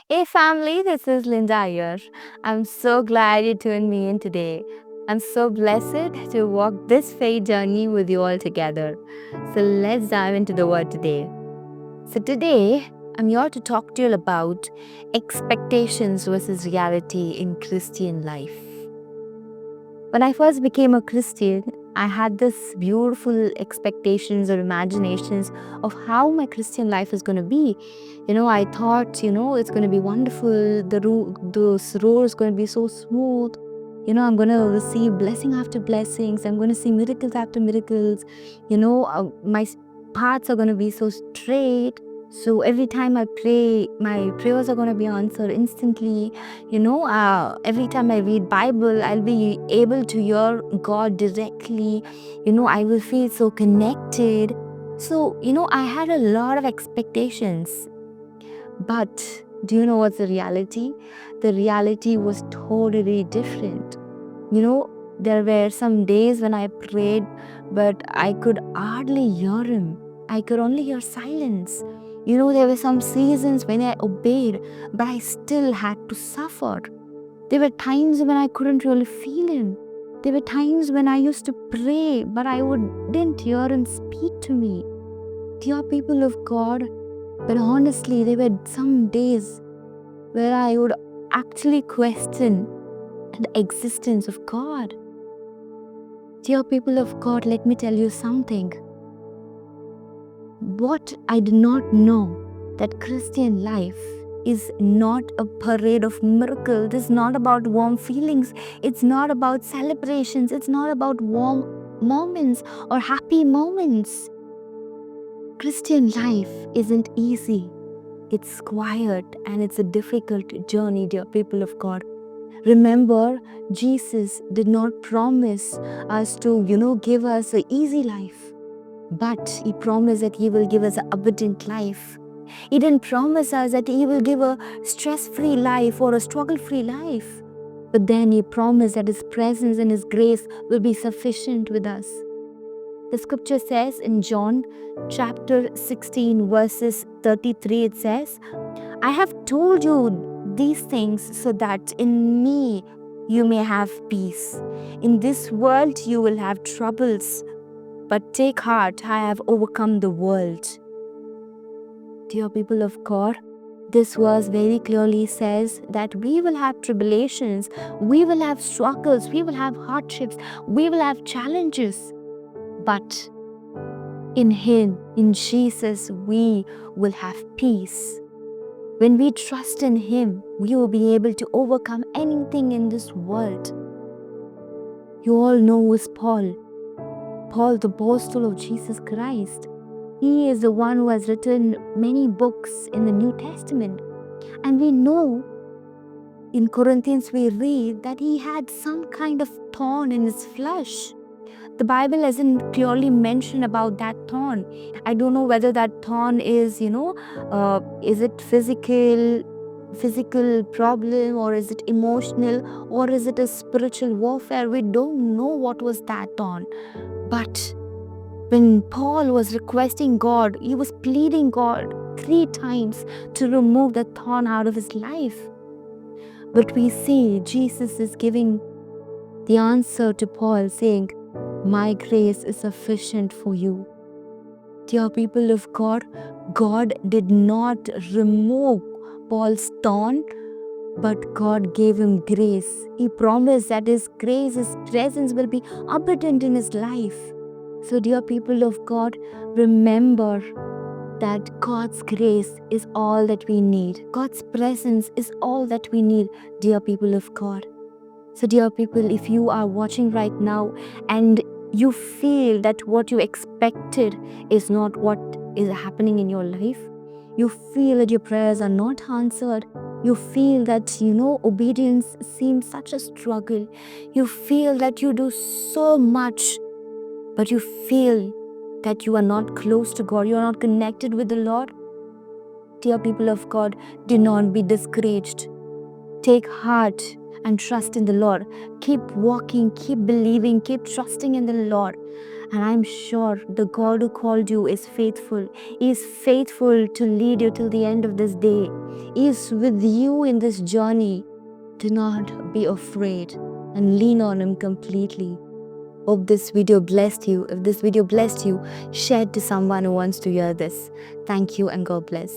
Hey family, this is Linda here. I'm so glad you tuned me in today. I'm so blessed to walk this faith journey with you all together. So let's dive into the word today. So today, I'm here to talk to you about expectations versus reality in Christian life. When I first became a Christian, I had this beautiful expectations or imaginations of how my Christian life is going to be. I thought, it's going to be wonderful. Those roads going to be so smooth. I'm going to receive blessing after blessings. I'm going to see miracles after miracles. My paths are going to be so straight. So every time I pray, my prayers are going to be answered instantly. Every time I read Bible, I'll be able to hear God directly. I will feel so connected. So, I had a lot of expectations. But do you know what's the reality? The reality was totally different. There were some days when I prayed, but I could hardly hear Him. I could only hear silence. There were some seasons when I obeyed, but I still had to suffer. There were times when I couldn't really feel Him. There were times when I used to pray, but didn't hear Him speak to me. Dear people of God, but honestly, there were some days where I would actually question the existence of God. Dear people of God, let me tell you something. What I did not know, that Christian life is not a parade of miracles. It's not about warm feelings. It's not about celebrations. It's not about warm moments or happy moments. Christian life isn't easy. It's quiet and it's a difficult journey, dear people of God. Remember, Jesus did not promise us to, give us an easy life. But He promised that He will give us an abundant life. He didn't promise us that He will give a stress-free life or a struggle-free life. But then He promised that His presence and His grace will be sufficient with us. The scripture says in John chapter 16 verses 33, it says, I have told you these things so that in me you may have peace. In this world you will have troubles, but take heart, I have overcome the world. Dear people of God, this verse very clearly says that we will have tribulations, we will have struggles, we will have hardships, we will have challenges. But in Him, in Jesus, we will have peace. When we trust in Him, we will be able to overcome anything in this world. You all know who is Paul. Paul, the apostle of Jesus Christ. He is the one who has written many books in the New Testament. And we know in Corinthians we read that he had some kind of thorn in his flesh. The Bible hasn't clearly mentioned about that thorn. I don't know whether that thorn is, is it physical problem, or is it emotional, or is it a spiritual warfare? We don't know what was that thorn. But when Paul was requesting God, he was pleading God 3 times to remove the thorn out of his life. But we see Jesus is giving the answer to Paul, saying, my grace is sufficient for you. Dear people of God, God did not remove Paul's thorn, but God gave him grace. He promised that His grace, His presence will be abundant in his life. So dear people of God, remember that God's grace is all that we need. God's presence is all that we need, dear people of God. So dear people, if you are watching right now and you feel that what you expected is not what is happening in your life, you feel that your prayers are not answered, you feel that, obedience seems such a struggle, you feel that you do so much, but you feel that you are not close to God, you are not connected with the Lord, dear people of God, do not be discouraged. Take heart and trust in the Lord. Keep walking, keep believing, keep trusting in the Lord. And I'm sure the God who called you is faithful. He is faithful to lead you till the end of this day. He is with you in this journey. Do not be afraid and lean on Him completely. Hope this video blessed you. If this video blessed you, share it to someone who wants to hear this. Thank you and God bless.